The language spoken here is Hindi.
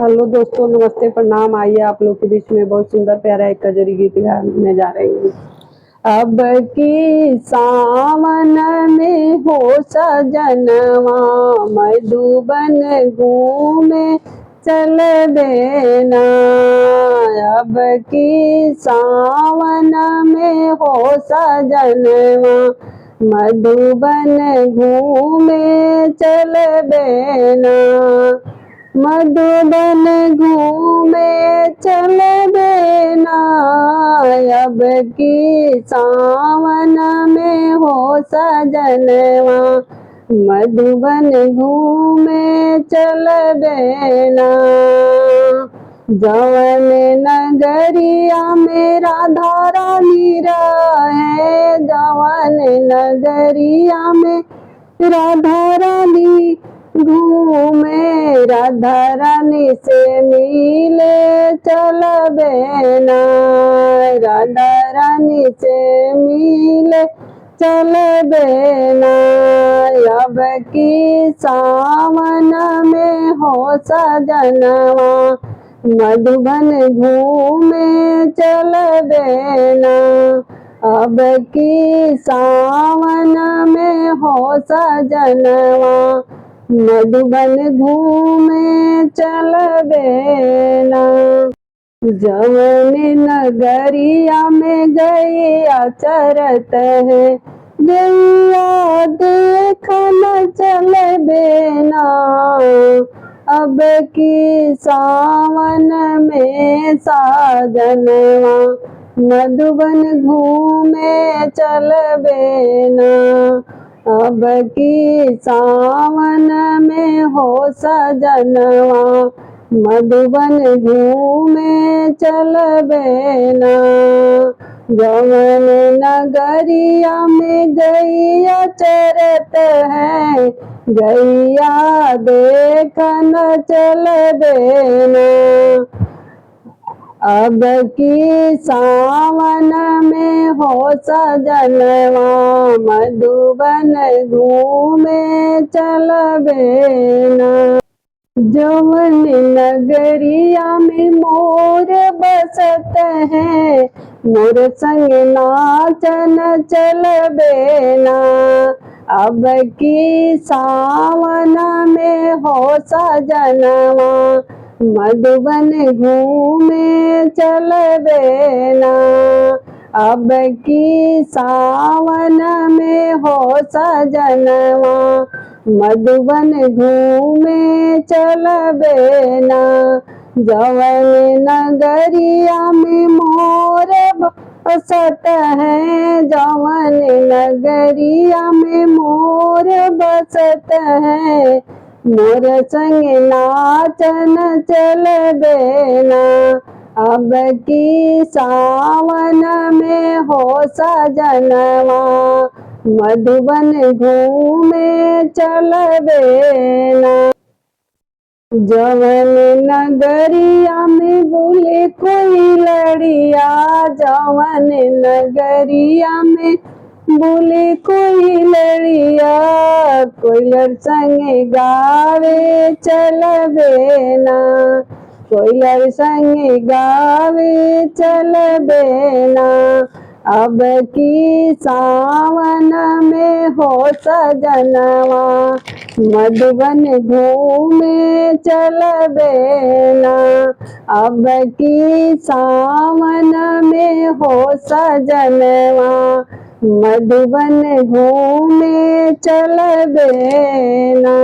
हेलो दोस्तों, नमस्ते, प्रणाम। आइए आप लोग के बीच में बहुत सुंदर प्यारा एक कजरी गीत गाने जा रही हूँ। अब की सावन में हो सजनवा, मधुबन घूमे चल देना। अब की सावन में हो सजनवा, मधुबन घूमे चल देना। मधुबन घूमे चल देना। अब की सावन में हो सजनवा, मधुबन घूमे चल देना। जवन नगरिया में राधा रानी रहे, जवन नगरिया में राधा रानी घूमे, राधा रानी से मिले चल देना। राधा रानी से मिले चल देना। अब की सावन में हो सजनवा, मधुबन घूमे चल देना। अब की सावन में हो सजनवा, मधुबन घूमे चल देना। जवन नगरिया में गैया चरत है, गैया देखन चल देना। अब की सावन में साजनवा, मधुबन घूमे चल देना। अब की सावन में हो सजनवा, मधुबन घूमे चल देना। जवन नगरिया में गैया चरत है, गैया देखन चल देना। अब की सावन में हो सजनवा, मधुबन घूमे चल देना। जवन नगरिया में मोर बसत है, मोर संग नाचन चल देना। अब की सावन में हो सजनवा, मधुबन घूमे चल देना। अब की सावन में हो सजनवा, मधुबन घूमे चल देना। जवन नगरिया में मोर बसत है, जवन नगरिया में मोर बसत है, मोर संग नाचन चल देना। अब की सावन में हो सजनवा, मधुबन घूमे चल देना। जवन नगरिया में बोले कोई लड़िया, जवन नगरिया में बोले कोई लड़िया, कोयलर संग गावे चल देना। कोयलर संग गावे चल देना। अब की सावन में हो सजनवा, मधुबन घूमे चल देना। अब की सावन में हो सजनवा, मधुबन घूमे चल देना।